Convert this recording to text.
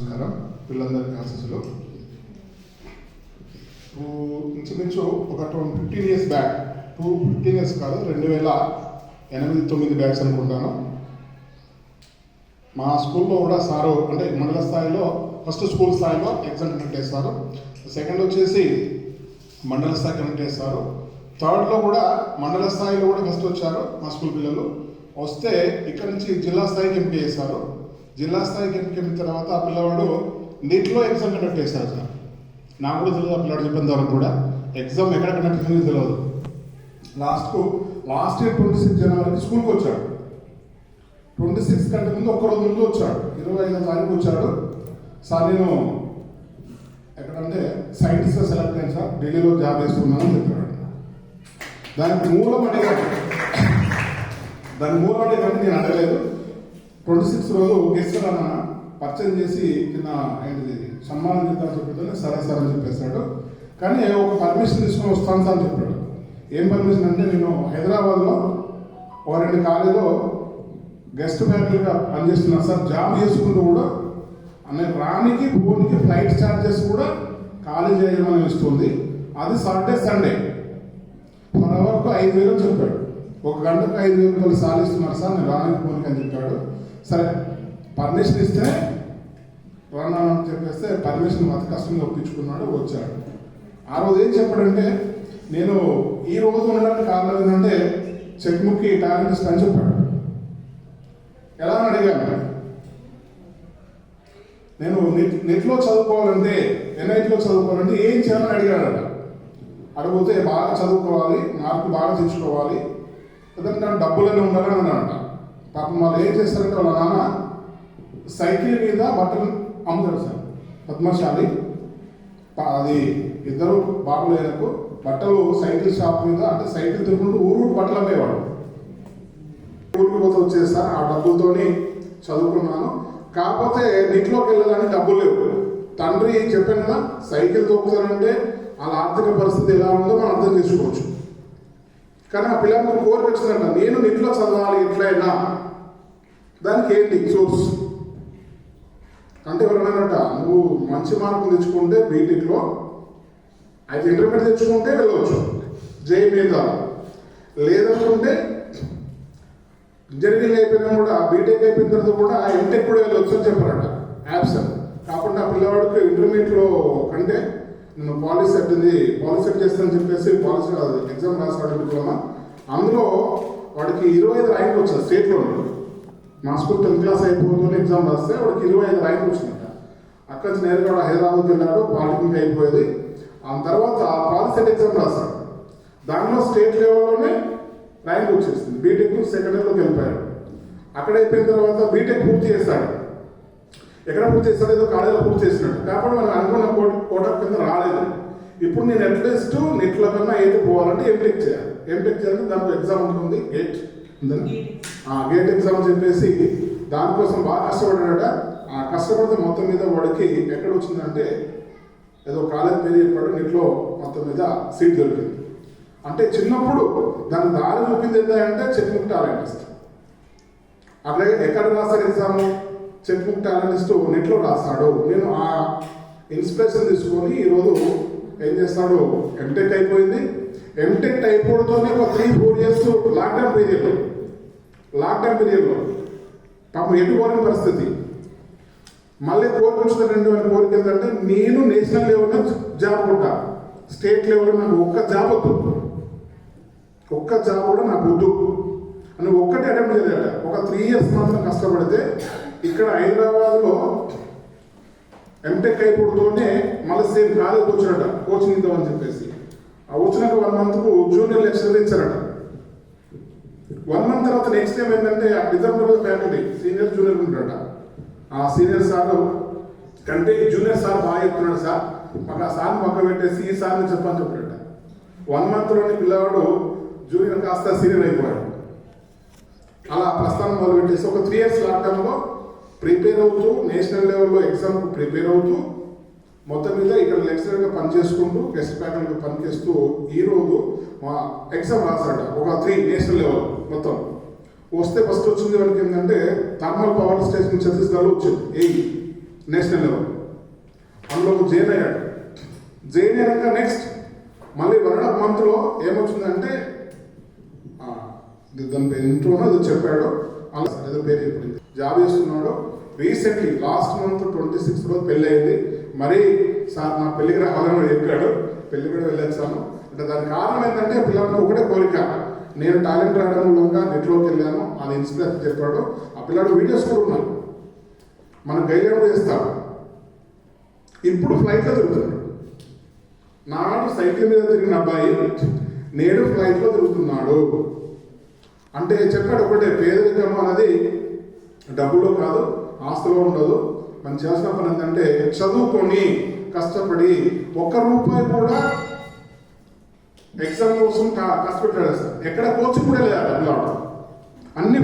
నమస్కారం. పిల్లలందరికీ ఆశీస్సులు. ఇంచుమించు ఒక 15 ఇయర్స్ బ్యాక్, 15 ఇయర్స్ కాదు, 2008-9 బ్యాచ్ అనుకుంటాను. మా స్కూల్లో కూడా సారు అంటే మండల స్థాయిలో ఫస్ట్ స్కూల్ స్థాయిలో ఎగ్జామ్ కండక్ట్ చేస్తారు, సెకండ్ వచ్చేసి మండల స్థాయి కండక్ట్ చేస్తారు, థర్డ్లో కూడా మండల స్థాయిలో కూడా ఫస్ట్ వచ్చారు మా స్కూల్ పిల్లలు. వస్తే ఇక్కడ నుంచి జిల్లా స్థాయికి ఎంపిక చేశారు. జిల్లా స్థాయికి ఎంపిక తర్వాత ఆ పిల్లవాడు నీట్లో ఎగ్జామ్ కండక్ట్ చేశారు సార్. నాకు కూడా తెలియదు, ఆ పిల్లవాడు చెప్పిన వరకు కూడా ఎగ్జామ్ ఎక్కడ కండక్ట్ చేసింది తెలియదు. లాస్ట్ ఇయర్ 26 జనవరికి స్కూల్కి వచ్చాడు. 26 కంటే ముందు ఒక్కరోజు ముందు వచ్చాడు, 25వ తారీఖు వచ్చాడు. సార్ నేను ఎక్కడంటే సైంటిస్ట్గా సెలెక్ట్ అయ్యాను సార్, ఢిల్లీలో జాబ్ చేస్తున్నానని చెప్పాడు. దానికి మూలం అడిగాను నేను అడగలేదు. 26 రోజు గెస్ట్ అన్న పర్చేజ్ చేసి కింద ఏంటిది సన్మానం చేద్దామని చెప్పితే సరే సార్ అని చెప్పేశాడు. కానీ ఒక పర్మిషన్ తీసుకొని వస్తాను సార్ అని చెప్పాడు. ఏం పర్మిషన్ అంటే, నేను హైదరాబాద్లో ఒక 2 కాలేజీలో గెస్ట్ ఫ్యాకల్టీగా పనిచేస్తున్నాను సార్, జాబ్ చేసుకుంటూ కూడా అనే రానికి పోనికి ఫ్లైట్ ఛార్జెస్ కూడా కాలేజీ యజమాని ఇస్తుంది. అది సాటర్డే సండే పర్ అవర్కు 5,000 అని చెప్పాడు. ఒక గంటకు 5,000 రూపాయలు సాలిస్తున్నారు సార్, నేను రానికి పోనికి అని చెప్పాడు. సరే పర్మిషన్ ఇస్తే రానని చెప్పేస్తే పర్మిషన్ అతి కష్టంగా ఒప్పించుకున్నాడు, వచ్చాడు. ఆ రోజు ఏం చెప్పాడంటే, నేను ఈ రోజు ఉండడానికి కారణం ఏంటంటే చెక్ముక్కి టాలెంట్ అని చెప్పాడు. ఎలా అని అడిగాను, నేను నెట్లో చదువుకోవాలంటే ఎన్ఐటీలో చదువుకోవాలంటే ఏం చేయాలని అడిగాడట. అడిగితే బాగా చదువుకోవాలి, మార్కులు బాగా తెచ్చుకోవాలి, లేదంటే నాకు డబ్బులనే ఉండాలని అన్నాడట. పాపం వాళ్ళు ఏం చేస్తారంటే, వాళ్ళ నాన్న సైకిల్ మీద బట్టలు అమ్ముతాడు సార్, పద్మశాలి. అది ఇద్దరు బాబులకు బట్టలు సైకిల్ షాప్ మీద అంటే సైకిల్ తిరుగుకుంటూ ఊరు బట్టలు అమ్మేవాడు. ఊరికి పోతే వచ్చేసారు, ఆ డబ్బులతోని చదువుకున్నాను. కాకపోతే నీటిలోకి వెళ్ళాలని డబ్బులు లేవు. తండ్రి చెప్పాను కదా, సైకిల్ తొక్కుతానంటే వాళ్ళ ఆర్థిక పరిస్థితి ఎలా ఉందో మనం అర్థం చేసుకోవచ్చు. కానీ ఆ పిల్లలకు కోరిక వచ్చిందంట, నేను నీటిలో చదవాలి ఎట్లయినా. దానికి ఏంటి సోర్స్ అంటే, ఎవరన్నారట, నువ్వు మంచి మార్కులు తెచ్చుకుంటే బీటెక్లో అయితే ఇంటర్మీడియట్ తెచ్చుకుంటే వెళ్ళవచ్చు జై మీద, లేదనుకుంటే ఇంజనీరింగ్ అయిపోయినా కూడా బీటెక్ అయిపోయిన తర్వాత కూడా ఎంటెక్ కూడా వెళ్ళవచ్చు అని చెప్పారట. యాప్సన్ కాకుండా పిల్లవాడికి ఇంటర్మీడియట్లో కంటే నేను పాలిసెట్ చేస్తానని చెప్పేసి పాలిసీ ఎగ్జామ్ రాసాడు డిప్లొమా. అందులో వాడికి 25 ర్యాంకులు వచ్చాయి స్టేట్లో. మా స్కూల్ 10th క్లాస్ అయిపోతుంది ఎగ్జామ్ రాస్తే వాడికి 25 ర్యాంకులు వచ్చిందట. అక్కడి నుంచి నేరుగా వాడు హైదరాబాద్కి వెళ్ళాడు, పాలిటెక్నిక్ అయిపోయేది. ఆ తర్వాత పాలిసెట్ ఎగ్జామ్ రాశాడు, దానిలో స్టేట్ లెవెల్లోనే ర్యాంక్ వచ్చేసింది. బీటెక్ సెకండ్ ఇయర్లోకి వెళ్ళిపోయాడు. అక్కడ అయిపోయిన తర్వాత బీటెక్ పూర్తి చేశాడు. ఎక్కడ పూర్తి చేస్తాడు, ఏదో కాలేజీలో పూర్తి చేసినాడు. కాబట్టి మనం అనుకున్న కోటా కింద రాలేదు. ఇప్పుడు నేను అట్లీస్ట్ నెట్లో కన్నా ఏది పోవాలంటే ఎంటెక్ చేయాలి. ఎంటెక్ చేయాలంటే దాంట్లో ఎగ్జామ్ ఉంటుంది, గేట్ ఎగ్జామ్ అని చెప్పేసి దానికోసం బాగా కష్టపడ్డాడట. ఆ కష్టపడితే మొత్తం మీద వాడికి ఎక్కడ వచ్చిందంటే ఏదో కాలేజ్ పేరు చెప్పాడు, నెట్లో మొత్తం మీద సీట్ దొరికింది. అంటే చిన్నప్పుడు దాని దారి చూపింది ఏంటంటే చెక్ముక్ టాలెంటిస్ట్. అట్లాగే ఎక్కడ రాస్తాడు ఎగ్జామ్, చెక్ముక్ టాలెంటిస్ట్ నెట్లో రాస్తాడు. నేను ఆ ఇన్స్పిరేషన్ తీసుకొని ఈరోజు ఏం చేస్తాడు, ఎంటెక్ అయిపోయింది. ఎంటెక్ అయిపోవడంతోనే ఒక 3-4 ఇయర్స్ లాక్డౌన్ పీరియడ్లో పాపం ఎటుకోని పరిస్థితి. మళ్ళీ కోరిక వచ్చిందంటే కోరిక ఏంటంటే, నేను నేషనల్ లెవెల్లో జాబ్ కొట్టా, స్టేట్ లెవెల్లో నాకు ఒక్క జాబ్ కూడా నాకు వద్దు అని ఒక్కటి అటెంప్ట్ చేయాలట. ఒక 3 ఇయర్స్ మాత్రం కష్టపడితే ఇక్కడ హైదరాబాద్లో ఎంటెక్ అయిపోతూనే మళ్ళీ సేమ్ కాలేజ్కి వచ్చాడట, కోచింగ్ ఇద్దామని చెప్పేసి. ఆ వచ్చినాక 1 మంత్కు జూనియర్ లెక్చరర్ ఇచ్చారట. 1 మంత్ తర్వాత నెక్స్ట్ టైం ఏంటంటే ఆ డిజర్వ్ ఫ్యాకల్టీ సీనియర్ జూనియర్ ఉంటాడట. ఆ సీనియర్ సార్ కంటే జూనియర్ సార్ బాగా చెప్తున్నాడు సార్, మాకు ఆ సార్ని పక్క పెట్టేసి ఈ సార్ని చెప్పని చెప్పాడట. 1 మంత్లోని పిల్లవాడు జూనియర్ కాస్త సీనియర్ అయిపోయాడు. అలా ప్రస్థానం మొదలు పెట్టేసి ఒక 3 ఇయర్స్ లాక్డౌన్లో ప్రిపేర్ అవుతూ, నేషనల్ లెవెల్లో ఎగ్జామ్కి ప్రిపేర్ అవుతూ, మొత్తం మీద ఇక్కడ లెక్చరర్గా పనిచేసుకుంటూ గెస్ట్ ఫ్యాకల్టీగా పనిచేస్తూ ఈరోజు మా ఎగ్జామ్ రాశాడు. ఒక 3 నేషనల్ లెవెల్ మొత్తం వస్తే ఫస్ట్ వచ్చింది వాళ్ళకి ఏంటంటే థర్మల్ పవర్ స్టేషన్ ఛత్తీస్గఢ్లో వచ్చింది. National level. అందులో జైన్ అయ్యాడు. జైన్ అయ్యాక నెక్స్ట్ మళ్ళీ 1.5 monthలో ఏమొచ్చిందంటే దాని పేరు ఇంట్లోనో ఏదో చెప్పాడు, అలా ఏదో పేరు చెప్పింది, జాబ్ చేస్తున్నాడు. రీసెంట్లీ లాస్ట్ మంత్ 26th పెళ్ళి అయింది. మరి సార్ నా పెళ్ళికి రావాలని చెప్పాడు. పెళ్లి కూడా వెళ్ళొచ్చాను. అంటే దానికి కారణం ఏంటంటే పిల్లలకు ఒకటే కోరిక, నేను టాలెంట్ రావడం మూలంగా నెట్లోకి వెళ్ళాను, అది ఇన్స్పిరేషన్ చెప్పాడు. ఆ పిల్లాడు వీడియోస్ కూడా ఉన్నాయి, మన గైడ్ కూడా చేస్తాడు. ఇప్పుడు ఫ్లైట్లో తిరుగుతున్నాడు. నాడు సైకిల్ మీద తిరిగిన అబ్బాయి నేడు ఫ్లైట్లో తిరుగుతున్నాడు. అంటే చెప్పాడు ఒకటే, పేదరికం అనేది డబ్బులో కాదు, ఆస్తిలో ఉండదు. మనం చేసిన పని ఏంటంటే చదువుకొని కష్టపడి ₹1 కూడా ఎగ్జామ్ కోసం కష్టపెట్టాడు. ఎక్కడ కోచింగ్ కూడా లేదు అన్ని